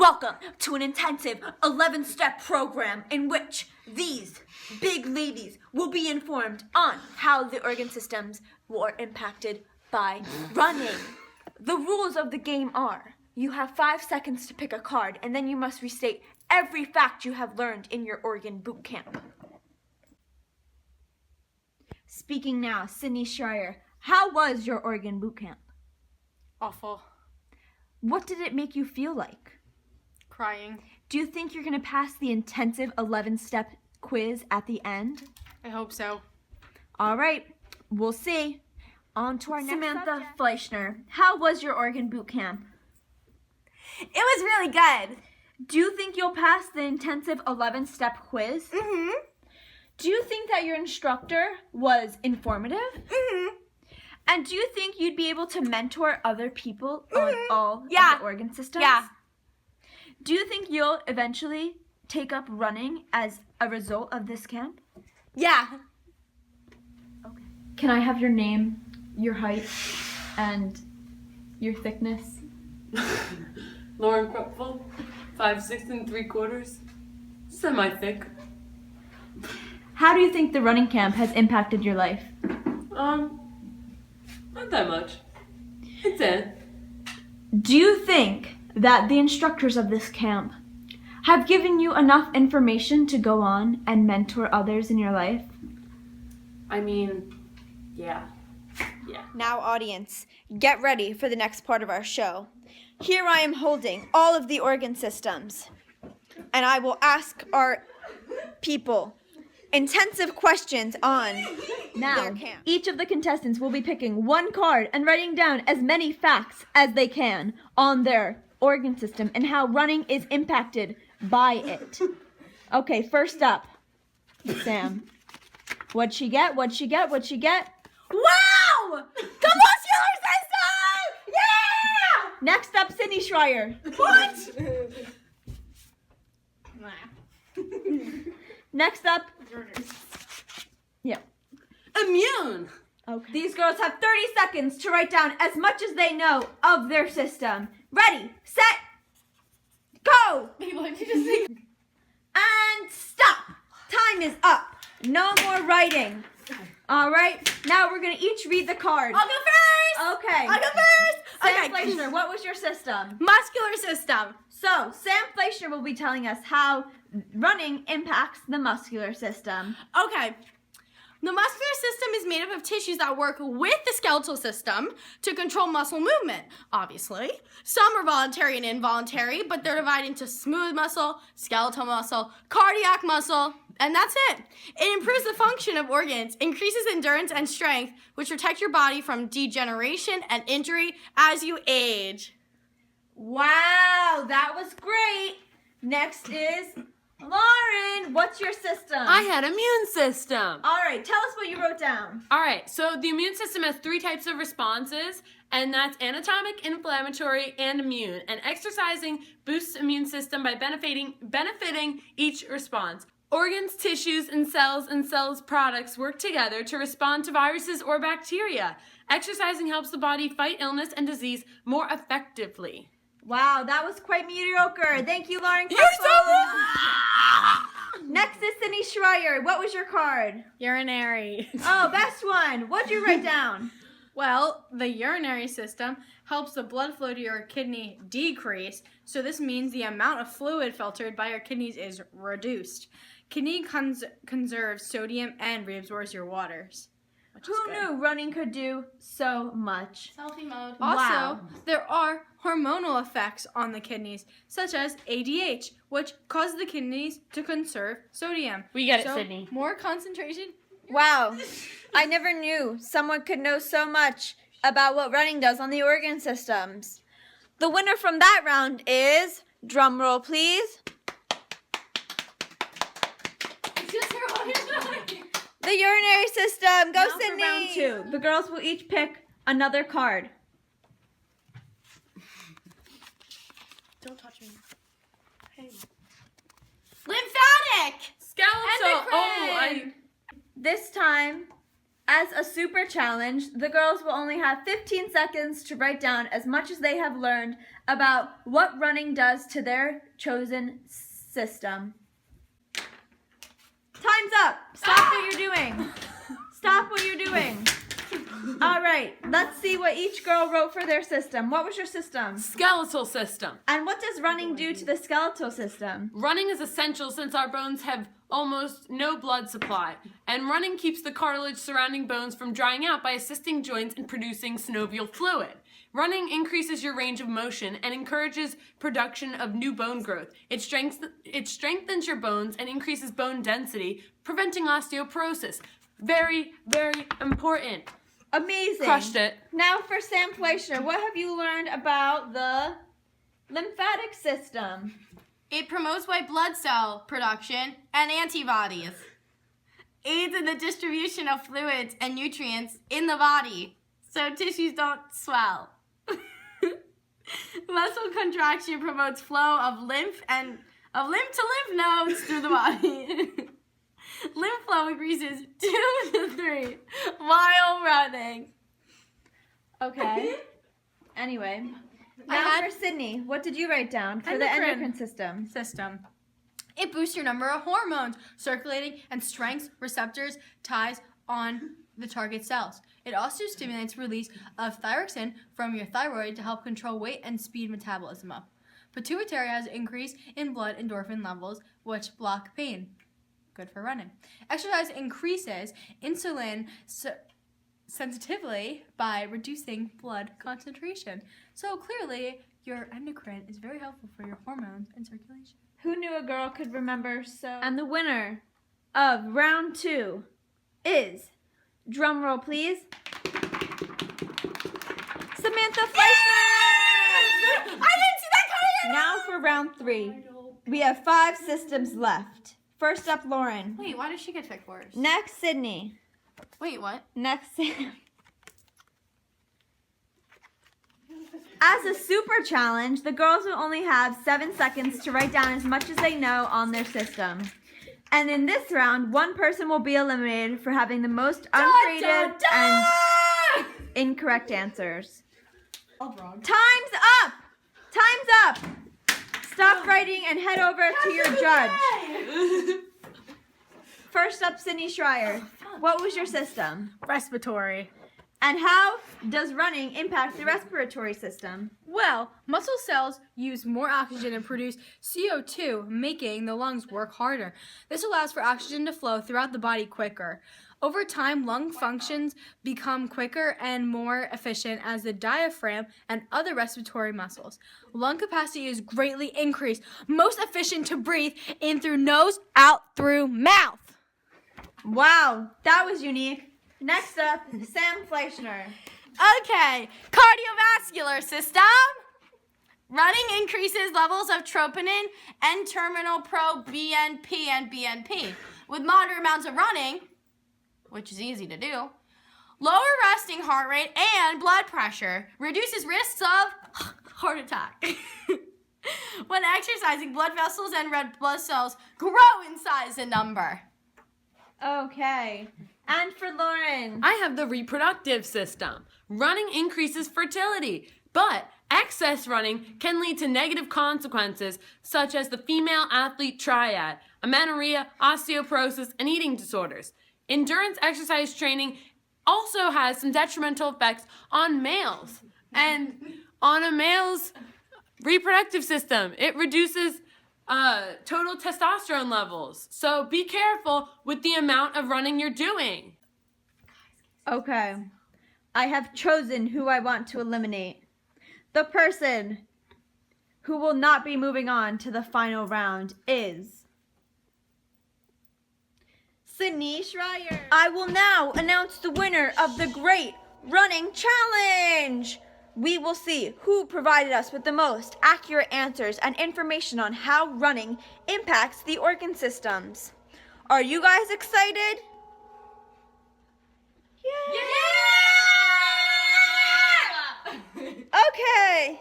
Welcome to an intensive 11-step program in which these big ladies will be informed on how the organ systems were impacted by running. The rules of the game are, you have 5 seconds to pick a card, and then you must restate every fact you have learned in your organ boot camp. Speaking now, Sydney Schreier, how was your organ boot camp? Awful. What did it make you feel like? Crying. Do you think you're going to pass the intensive 11-step quiz at the end? I hope so. All right, we'll see. On to our next Samantha subject. Fleischner, how was your organ boot camp? It was really good. Do you think you'll pass the intensive 11-step quiz? Mm-hmm. Do you think that your instructor was informative? Mm-hmm. And do you think you'd be able to mentor other people on all of Yeah. the organ systems? Yeah. Do you think you'll eventually take up running as a result of this camp? Yeah. Okay. Can I have your name, your height, and your thickness? Lauren Krupfel, 5'6" 3/4, semi-thick. How do you think the running camp has impacted your life? Not that much. It's in. Do you think that the instructors of this camp have given you enough information to go on and mentor others in your life? I mean, yeah. Now, audience, get ready for the next part of our show. Here I am holding all of the organ systems, and I will ask our people intensive questions on Now, their camp. each of the contestants will be picking one card and writing down as many facts as they can on their organ system and how running is impacted by it. Okay, first up, Sam. What'd she get? What'd she get? What'd she get? Wow! The muscular system! Yeah! Next up, Sydney Schreier. What? Next up, yeah. Immune! Okay. These girls have 30 seconds to write down as much as they know of their system. Ready, set, go! And stop! Time is up. No more writing. All right, now we're going to each read the card. I'll go first! Okay. I'll go first! Sam Fleischner, what was your system? Muscular system. So, Sam Fleischner will be telling us how running impacts the muscular system. Okay. The muscular system is made up of tissues that work with the skeletal system to control muscle movement, obviously. Some are voluntary and involuntary, but they're divided into smooth muscle, skeletal muscle, cardiac muscle, and that's it. It improves the function of organs, increases endurance and strength, which protect your body from degeneration and injury as you age. Wow, that was great. Next is Lauren. What's your system? I had immune system. All right, tell us what you wrote down. All right, so the immune system has 3 types of responses, and that's anatomic, inflammatory, and immune. And exercising boosts immune system by benefiting each response. Organs, tissues, and cells products work together to respond to viruses or bacteria. Exercising helps the body fight illness and disease more effectively. Wow, that was quite mediocre. Thank you, Lauren. You're so Next is Sydney Schreier. What was your card? Urinary. Oh, best one. What'd you write down? Well, the urinary system helps the blood flow to your kidney decrease, so this means the amount of fluid filtered by your kidneys is reduced. Kidney conserves sodium and reabsorbs your waters. Who knew running could do so much? Healthy mode. Wow. Also, there are hormonal effects on the kidneys, such as ADH, which causes the kidneys to conserve sodium. We get it, So, Sydney. more concentration. Wow. I never knew someone could know so much about what running does on the organ systems. The winner from that round is, drum roll please, the urinary system. Go, Now for Sydney. round 2. The girls will each pick another card. Don't touch me. Hey. Lymphatic. Skeletal. Endocrine. This time, As a super challenge, the girls will only have 15 seconds to write down as much as they have learned about what running does to their chosen system. Time's up. Stop what you're doing. Stop what you're doing. All right, let's see what each girl wrote for their system. What was your system? Skeletal system. And what does running do to the skeletal system? Running is essential since our bones have almost no blood supply, and running keeps the cartilage surrounding bones from drying out by assisting joints in producing synovial fluid. Running increases your range of motion and encourages production of new bone growth. It strengthens your bones and increases bone density, preventing osteoporosis. Very, very important. Amazing. Crushed it. Now for Sam Fleischer, what have you learned about the lymphatic system? It promotes white blood cell production and antibodies. Aids in the distribution of fluids and nutrients in the body so tissues don't swell. Muscle contraction promotes flow of lymph to lymph nodes through the body. Lymph flow increases 2 to 3 while running. Okay. Anyway. I Now had- for Sydney, what did you write down for the endocrine system? It boosts your number of hormones circulating and strengthens receptors ties on the target cells. It also stimulates release of thyroxine from your thyroid to help control weight and speed metabolism up. Pituitary has increase in blood endorphin levels, which block pain. Good for running. Exercise increases insulin sensitivity by reducing blood concentration. So clearly, your endocrine is very helpful for your hormones and circulation. Who knew a girl could remember so? And the winner of round 2 is, drumroll please, Samantha Fleischman! I didn't see that coming! Now for round 3. We have 5 systems left. First up, Lauren. Wait, why did she get picked first? Next, Sydney. Wait, what? Next, Sam. As a super challenge, the girls will only have 7 seconds to write down as much as they know on their system. And in this round, one person will be eliminated for having the most uncreative and incorrect answers. Time's up! Time's up! Stop writing and head over to your judge. First up, Sydney Schreier. What was your system? Respiratory. And how does running impact the respiratory system? Well, muscle cells use more oxygen and produce CO2, making the lungs work harder. This allows for oxygen to flow throughout the body quicker. Over time, lung functions become quicker and more efficient as the diaphragm and other respiratory muscles. Lung capacity is greatly increased, most efficient to breathe in through nose, out through mouth. Wow, that was unique. Next up, Sam Fleischner. Okay, cardiovascular system. Running increases levels of troponin, N-terminal pro-BNP and BNP. With moderate amounts of running, which is easy to do, lower resting heart rate and blood pressure, reduces risks of heart attack. When exercising, blood vessels and red blood cells grow in size and number. Okay. And for Lauren. I have the reproductive system. Running increases fertility, but excess running can lead to negative consequences such as the female athlete triad, amenorrhea, osteoporosis, and eating disorders. Endurance exercise training also has some detrimental effects on males and on a male's reproductive system. It reduces total testosterone levels. So be careful with the amount of running you're doing. Okay. I have chosen who I want to eliminate. The person who will not be moving on to the final round is Sydney Schreier. I will now announce the winner of the Great Running Challenge. We will see who provided us with the most accurate answers and information on how running impacts the organ systems. Are you guys excited? Yeah! Okay.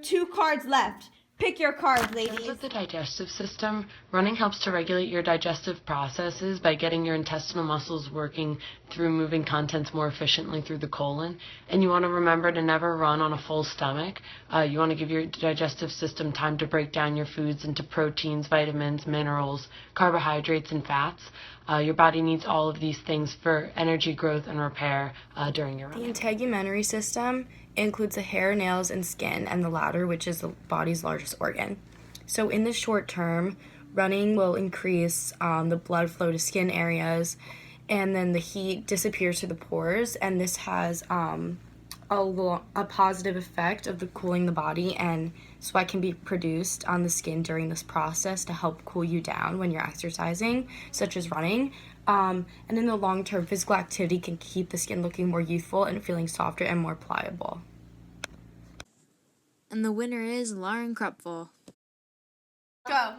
2 cards left. Pick your card, In terms ladies. of the digestive system, running helps to regulate your digestive processes by getting your intestinal muscles working through moving contents more efficiently through the colon. And you want to remember to never run on a full stomach. You want to give your digestive system time to break down your foods into proteins, vitamins, minerals, carbohydrates, and fats. Your body needs all of these things for energy growth and repair during your The run. integumentary system includes the hair, nails, and skin, and the latter, which is the body's largest organ. So in the short term, running will increase the blood flow to skin areas, and then the heat disappears through the pores, and this has a positive effect of the cooling the body, and sweat can be produced on the skin during this process to help cool you down when you're exercising, such as running. And in the long term, physical activity can keep the skin looking more youthful and feeling softer and more pliable. And the winner is Lauren Krupfel. Go.